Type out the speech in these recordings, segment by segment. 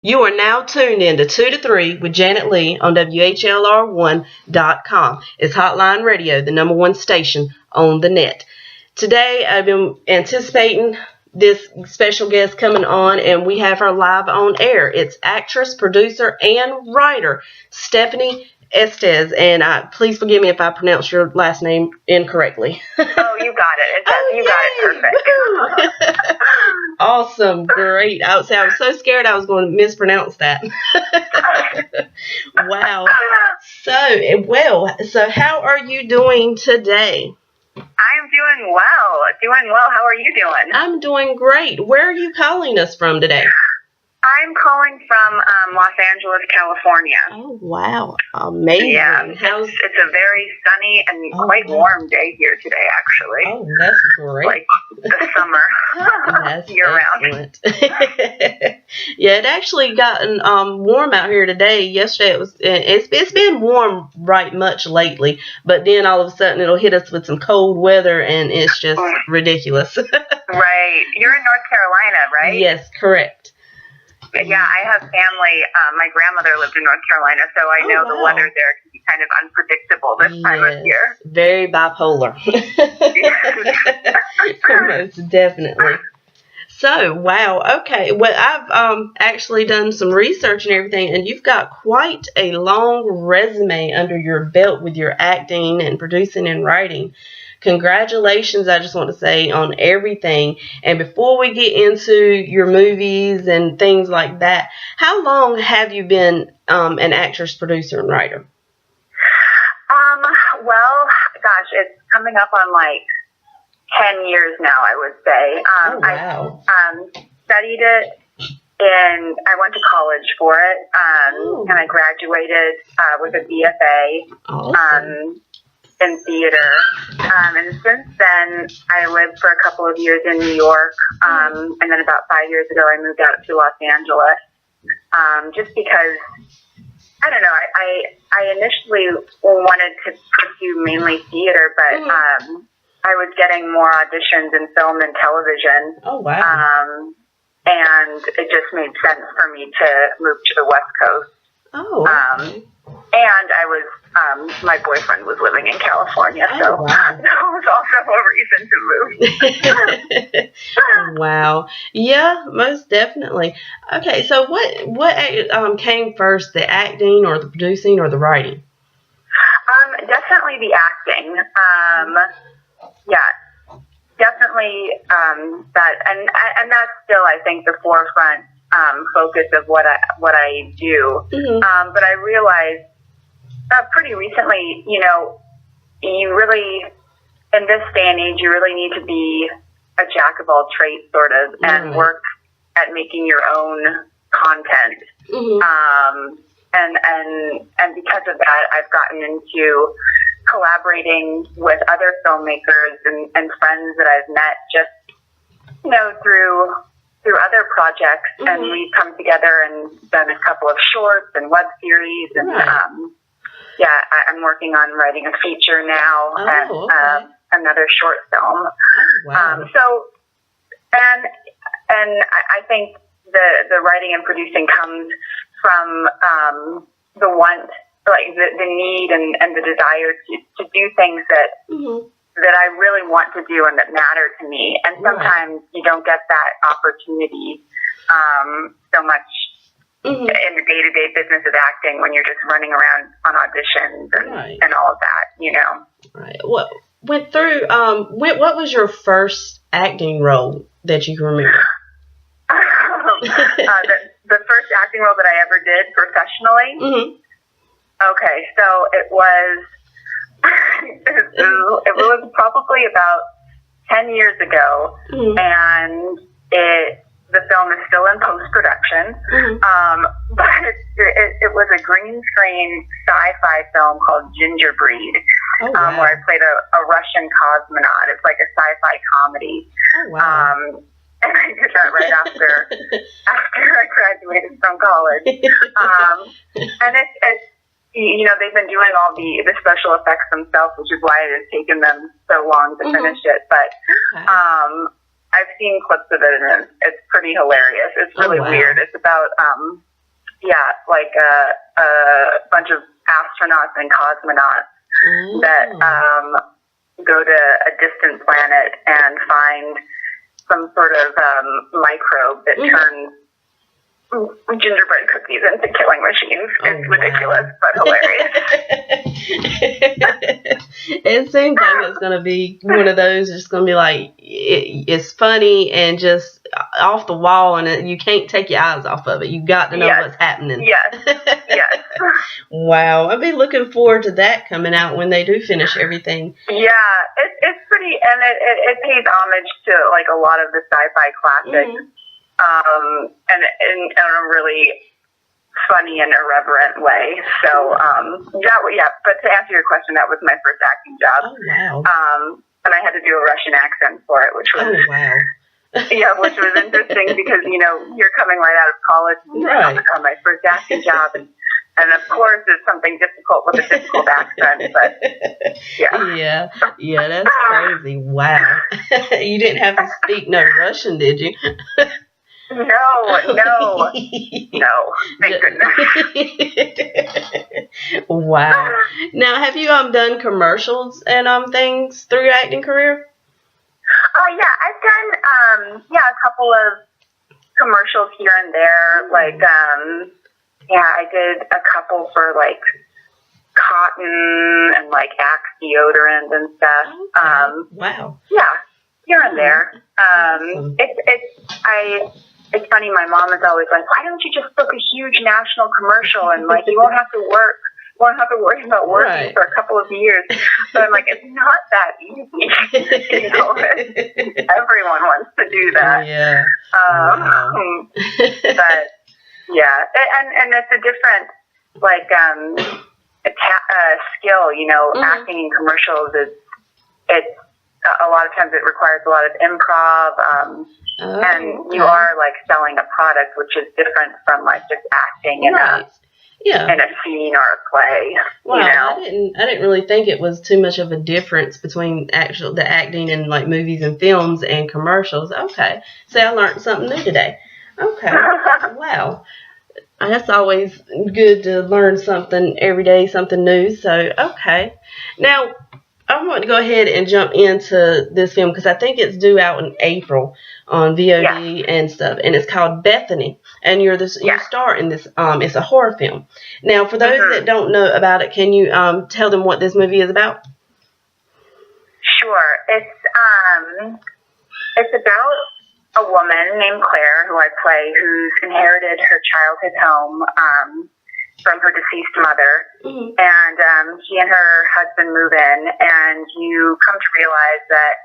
You are now tuned in to 2 to 3 with Janet Leigh on WHLR1.com. It's Hotline Radio, the number one station on the net. Today, I've been anticipating this special guest coming on, and we have her live on air. It's actress, producer, and writer, Stefanie Estes. And please forgive me if I pronounce your last name incorrectly. Oh, you got it. You got it perfect. Awesome. Great. I was so scared I was going to mispronounce that. Wow. So how are you doing today? I'm doing well. How are you doing? I'm doing great. Where are you calling us from today? I'm calling from Los Angeles, California. Oh, wow. Amazing. Yeah, it's a very sunny and quite warm day here today, actually. Oh, that's great. Like the summer. That's year-round. Yeah, it actually gotten warm out here today. Yesterday it's been warm right much lately, but then all of a sudden it'll hit us with some cold weather, and it's just ridiculous. Right. You're in North Carolina, right? Yes, correct. Yeah, I have family. My grandmother lived in North Carolina, so I know the weather there can be kind of unpredictable this time of year. Very bipolar. Most definitely. So, wow. Okay. Well, I've actually done some research and everything, and you've got quite a long resume under your belt with your acting and producing and writing. Congratulations, I just want to say, on everything. And before we get into your movies and things like that, how long have you been an actress, producer, and writer? Well, gosh, it's coming up on like 10 years now, I would say. Oh, wow. I studied it, and I went to college for it, and I graduated with a BFA. Awesome. In theater, and since then I lived for a couple of years in New York, and then about 5 years ago I moved out to Los Angeles, just because, I don't know, I initially wanted to pursue mainly theater, but I was getting more auditions in film and television. Oh, wow. And it just made sense for me to move to the West Coast. Oh, okay. And I was, my boyfriend was living in California, so that was also a reason to move. Wow. Yeah, most definitely. Okay, so what came first, the acting or the producing or the writing? Definitely the acting. Yeah, definitely that, and that's still, I think, the forefront focus of what I do. Mm-hmm. But I realized pretty recently, you know, you really, in this day and age, you really need to be a jack of all trades, sort of, and work at making your own content. Mm-hmm. And because of that, I've gotten into collaborating with other filmmakers and friends that I've met just, you know, through other projects, and we've come together and done a couple of shorts and web series, and I'm working on writing a feature now, and another short film. So I think the writing and producing comes from the want, like the need and the desire to do things that I really want to do and that matter to me. And sometimes you don't get that opportunity so much in the day-to-day business of acting when you're just running around on auditions and all of that, you know. Right. What went through, what was your first acting role that you can remember? The first acting role that I ever did professionally? Mm-hmm. Okay, so it was... it was probably about 10 years ago, and the film is still in post-production, but it was a green screen sci-fi film called Gingerbreed, where I played a Russian cosmonaut. It's like a sci-fi comedy. Oh, wow. And I did that right after I graduated from college. And it's you know, they've been doing all the special effects themselves, which is why it has taken them so long to finish it. But I've seen clips of it, and it's pretty hilarious. It's really weird. It's about like a bunch of astronauts and cosmonauts that go to a distant planet and find some sort of microbe that turns gingerbread cookies into killing machines. It's ridiculous, but hilarious. It seems like it's going to be one of those. It's going to be like it's funny and just off the wall, and you can't take your eyes off of it. You got to know what's happening. Yes. Wow, I'll be looking forward to that coming out when they do finish everything. Yeah, it's pretty, and it pays homage to like a lot of the sci-fi classics, and in a really funny and irreverent way. So but to answer your question, that was my first acting job. Oh wow. And I had to do a Russian accent for it, which was which was interesting because you're coming right out of college and on my first acting job, and of course it's something difficult with a difficult accent, but yeah, that's crazy. Wow. You didn't have to speak no Russian, did you? No. Thank goodness. Wow. Now, have you done commercials and things through your acting career? Yeah, I've done a couple of commercials here and there. Like I did a couple for like cotton and like Axe deodorant and stuff. Wow. Yeah, here and there. It's funny, my mom is always like, why don't you just book a huge national commercial and like you won't have to worry about working for a couple of years. But I'm like, it's not that easy. Everyone wants to do that. Yeah. But yeah, and it's a different like skill. Acting in commercials it's a lot of times it requires a lot of improv. And you are like selling a product, which is different from like just acting in a scene or a play. Wow, I didn't really think it was too much of a difference between the acting in like movies and films and commercials. Okay, so I learned something new today. Okay, wow, that's always good to learn something every day, something new. So okay, now I want to go ahead and jump into this film because I think it's due out in April on VOD and stuff, and it's called Bethany, and you star in this. It's a horror film. Now, for those that don't know about it, can you tell them what this movie is about? Sure. It's about a woman named Claire, who I play, who's inherited her childhood home from her deceased mother, and she and her husband move in, and you come to realize that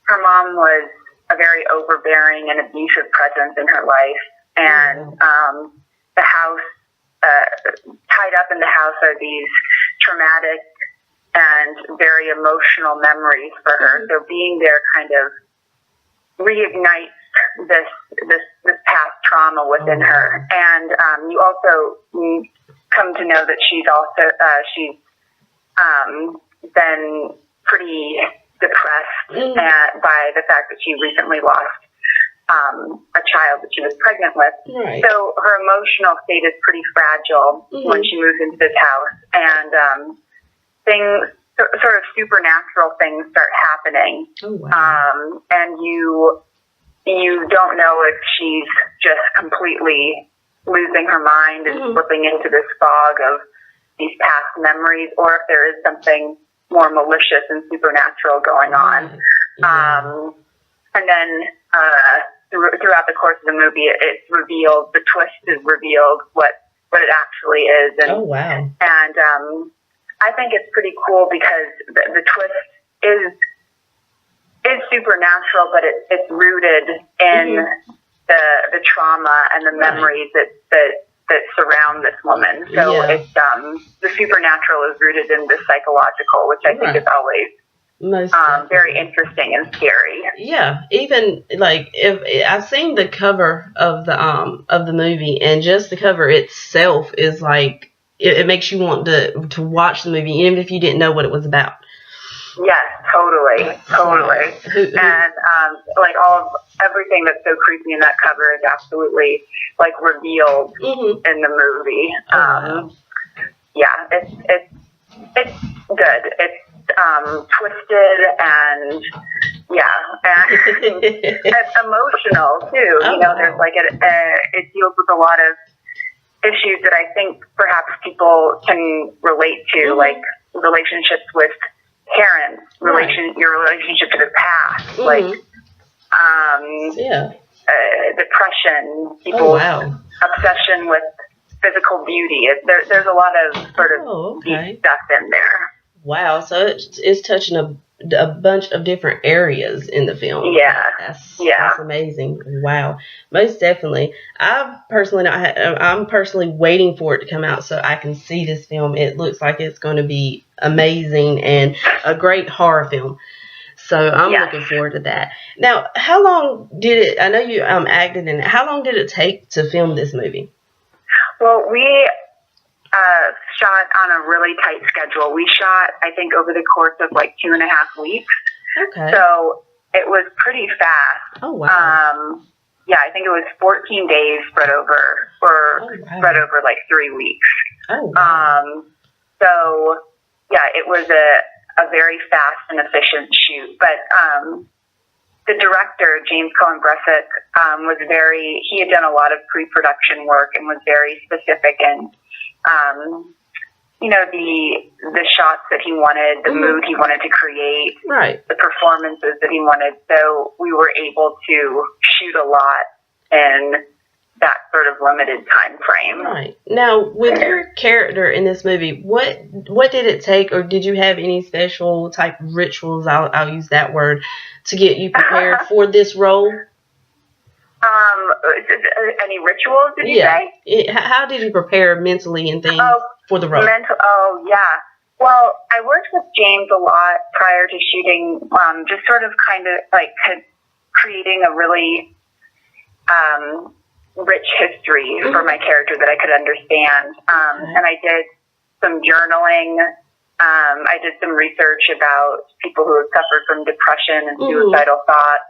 her mom was a very overbearing and abusive presence in her life, and the house, tied up in the house are these traumatic and very emotional memories for her. So being there kind of reignites this past trauma within her, and you also come to know that she's been pretty depressed by the fact that she recently lost a child that she was pregnant with. Right. So her emotional state is pretty fragile when she moves into this house, and things, sort of supernatural things, start happening. And you don't know if she's just completely losing her mind and slipping into this fog of these past memories, or if there is something more malicious and supernatural going on. And then throughout the course of the movie, it's revealed, the twist is revealed, what it actually is. And, and I think it's pretty cool because the twist is supernatural, but it's rooted in the trauma and the memories that surround this woman. So it's the supernatural is rooted in the psychological, which I think is always very interesting and scary. Yeah, even like if I've seen the cover of the movie, and just the cover itself is like it makes you want to watch the movie, even if you didn't know what it was about. Yes, totally. And like everything that's so creepy in that cover is absolutely like revealed in the movie. Wow. Yeah, it's good. It's twisted and and it's emotional too. Oh, you know, wow. there's like it deals with a lot of issues that I think perhaps people can relate to, like relationships with parents, your relationship to the past, like depression, people's obsession with physical beauty. There's a lot of sort of deep stuff in there. Wow, so it's touching a bunch of different areas in the film. Yeah, that's amazing. Wow, most definitely. I'm personally waiting for it to come out so I can see this film. It looks like it's going to be amazing and a great horror film. So I'm looking forward to that. Now, how long did it? I know you acted in it. How long did it take to film this movie? Well, we shot on a really tight schedule. We shot, I think, over the course of like 2.5 weeks. Okay. So it was pretty fast. Oh, wow. I think it was 14 days spread over like 3 weeks. Oh, wow. So it was a very fast and efficient shoot. But the director, James Cohen Bressick, he had done a lot of pre-production work and was very specific in the shots that he wanted, the mood he wanted to create, the performances that he wanted. So we were able to shoot a lot in that sort of limited time frame. Right. Now, with your character in this movie, what did it take, or did you have any special type of rituals, I'll use that word, to get you prepared for this role? Any rituals, did you say? How did you prepare mentally and things for the role? Well, I worked with James a lot prior to shooting, just sort of kind of like creating a really rich history for my character that I could understand. And I did some journaling. I did some research about people who have suffered from depression and suicidal thoughts.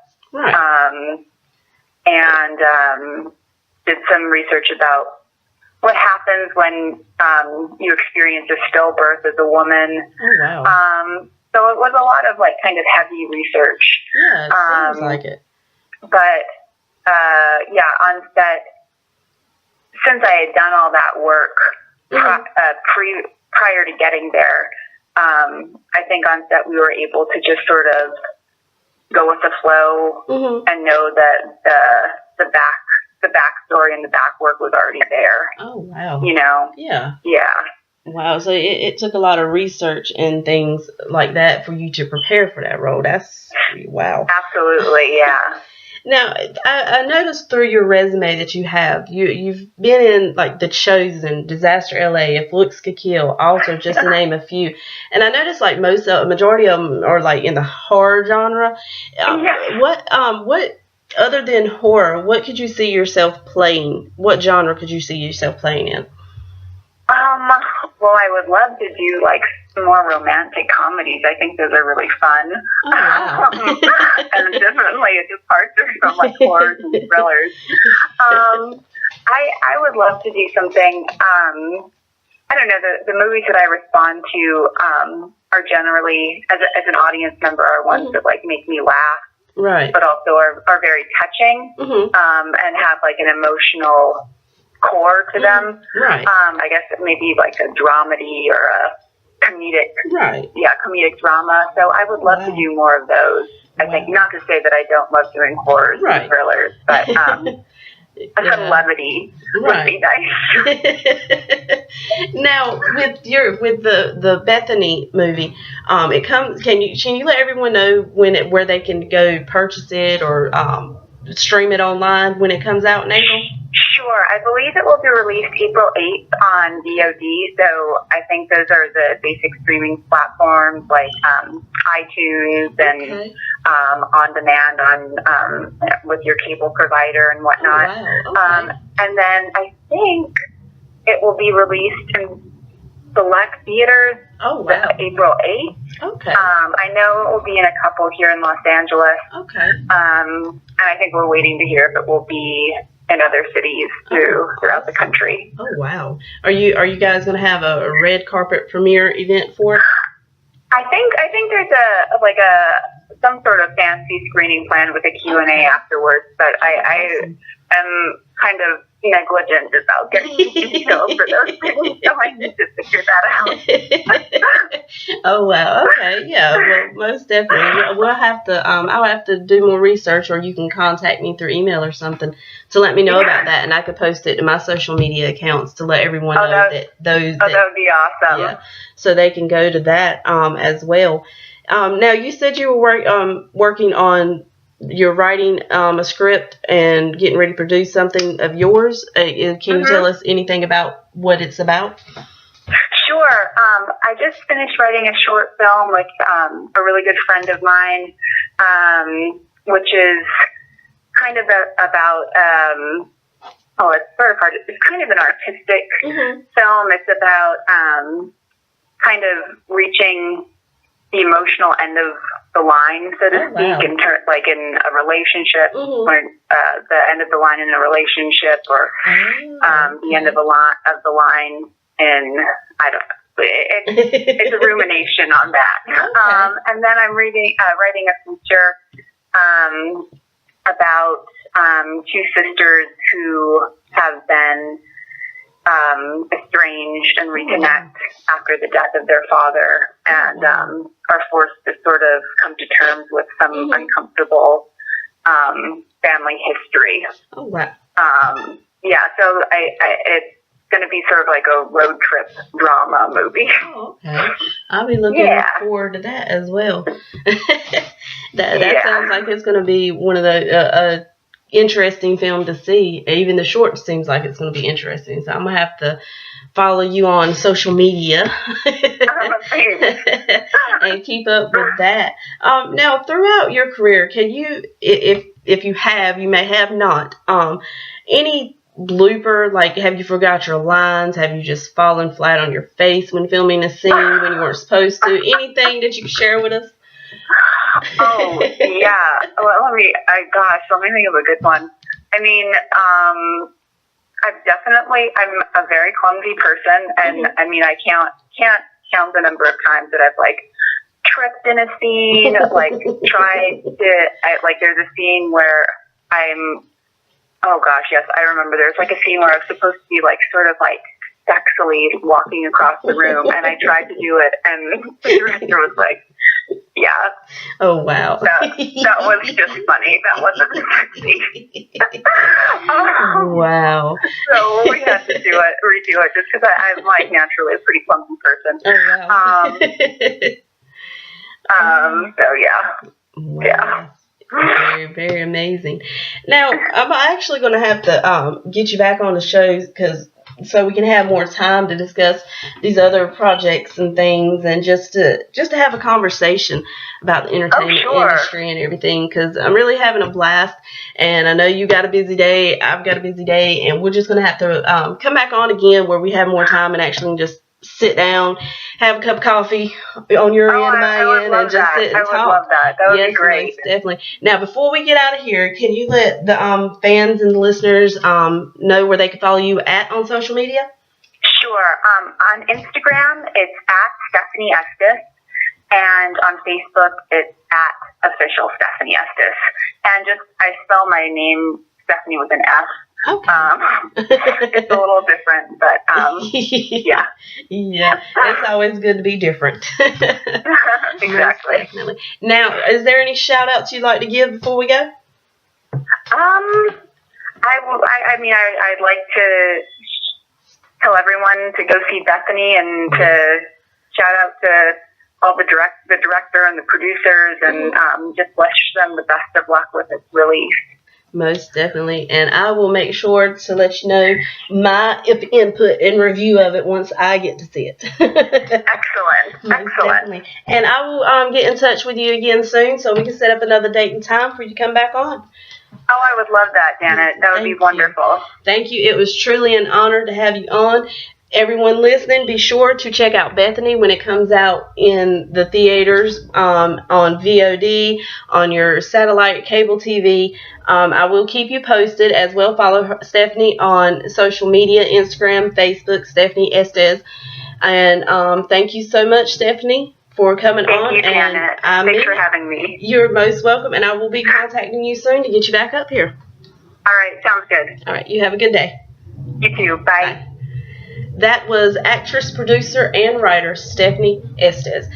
And did some research about what happens when you experience a stillbirth as a woman. Oh, wow. So it was a lot of like kind of heavy research. Yeah, it seems like it. But on set, since I had done all that work prior to getting there, I think on set we were able to just sort of go with the flow and know that the backstory and the back work was already there. Oh, wow. You know? Yeah. Yeah. Wow, so it took a lot of research and things like that for you to prepare for that role. That's wow. Absolutely, yeah. Now, I noticed through your resume that you've been in like The Chosen, Disaster LA, If Looks Could Kill, also just to name a few. And I noticed like majority of them are like in the horror genre. What other than horror, what could you see yourself playing? What genre could you see yourself playing in? Well, I would love to do like more romantic comedies. I think those are really fun. Oh, wow. And definitely it departure from like horrors and thrillers. I would love to do something. I don't know. The movies that I respond to are generally, as an audience member, are ones that like make me laugh. Right. But also are very touching and have like an emotional core to them. Right. I guess maybe like a dramedy or a comedic. Right. Yeah, comedic drama. So I would love to do more of those. I think, not to say that I don't love doing horrors and thrillers, but some levity would be nice. Now, with the Bethany movie, it comes. Can you let everyone know where they can go purchase it or stream it online when it comes out in April? Sure. I believe it will be released April 8th on VOD. So I think those are the basic streaming platforms like iTunes and on demand on with your cable provider and whatnot. Oh, wow. Okay. And then I think it will be released in select theaters. Oh, wow. April 8th. Okay. I know it will be in a couple here in Los Angeles. Okay. And I think we're waiting to hear if it will be in other cities throughout the country. Oh, wow. Are you guys going to have a red carpet premiere event for it? I think there's some sort of fancy screening plan with a Q&A afterwards, but I am kind of negligent about getting details for those things, so I need to figure that out. Oh, wow. Okay. Yeah. Well, most definitely. We'll have to. I'll have to do more research, or you can contact me through email or something to let me know about that, and I could post it to my social media accounts to let everyone know that those. That would be awesome. Yeah. So they can go to that as well. Now you said you were working on. You're writing a script and getting ready to produce something of yours. Can you tell us anything about what it's about? Sure. I just finished writing a short film with a really good friend of mine, which is kind of about, it's sort of hard. It's kind of an artistic film. It's about kind of reaching the emotional end of the line, so to speak, in a relationship, when the end of the line in a relationship, or the end of the line in, I don't know. It's a rumination on that. And then I'm writing a feature about two sisters who have been estranged and reconnect after the death of their father, and are forced to sort of come to terms with some uncomfortable family history. Oh, wow. So it's going to be sort of like a road trip drama movie. Oh, okay. I'll be looking forward to that as well. that sounds like it's going to be one of the interesting film to see. Even the short seems like it's going to be interesting. So I'm going to have to follow you on social media and keep up with that. Now, throughout your career, can you, if you have, you may have not, any blooper, like have you forgot your lines? Have you just fallen flat on your face when filming a scene when you weren't supposed to? Anything that you can share with us? Oh, yeah. Well, let me think of a good one. I mean, I'm a very clumsy person, and I mean, I can't count the number of times that I've tripped in a scene, there's a scene where oh gosh, yes, I remember there's a scene where I was supposed to be sort of sexily walking across the room, and I tried to do it, and the director was like, yeah. Oh, wow. That was just funny. That wasn't sexy. Wow. So we had to redo it, just because I'm naturally a pretty clumsy person. Oh, wow. So yeah. Wow. Yeah. Very, very amazing. Now, I'm actually going to have to get you back on the show so we can have more time to discuss these other projects and things, and just to have a conversation about the entertainment industry and everything, because I'm really having a blast, and I know you got a busy day, I've got a busy day, and we're just going to have to come back on again where we have more time and actually just sit down, have a cup of coffee on your end, my end, and just sit and talk. I would love that. That would be great. Yes, definitely. Now, before we get out of here, can you let the fans and the listeners know where they can follow you on social media? Sure. On Instagram, it's at Stefanie Estes, and on Facebook, it's at official Stefanie Estes. And I spell my name Stephanie with an F. Okay. It's a little different, but yeah. Yeah, it's always good to be different. Exactly. Definitely. Now, is there any shout outs you'd like to give before we go? I'd like to tell everyone to go see Bethany, and to shout out to all the director and the producers, and just wish them the best of luck with its release. Most definitely, and I will make sure to let you know my input and review of it once I get to see it. Excellent. Definitely. And I will get in touch with you again soon so we can set up another date and time for you to come back on. Oh, I would love that, Janet. That would be wonderful. Thank you. It was truly an honor to have you on. everyone listening, be sure to check out Bethany when it comes out in the theaters, on VOD, on your satellite cable TV. I will keep you posted as well. Follow Stefanie on social media, Instagram, Facebook, Stefanie Estes. And thank you so much, Stefanie, for coming on. Thank you, Janet. Thanks for having me. You're most welcome, and I will be contacting you soon to get you back up here. All right, sounds good. All right, you have a good day. You too. Bye. That was actress, producer, and writer Stefanie Estes.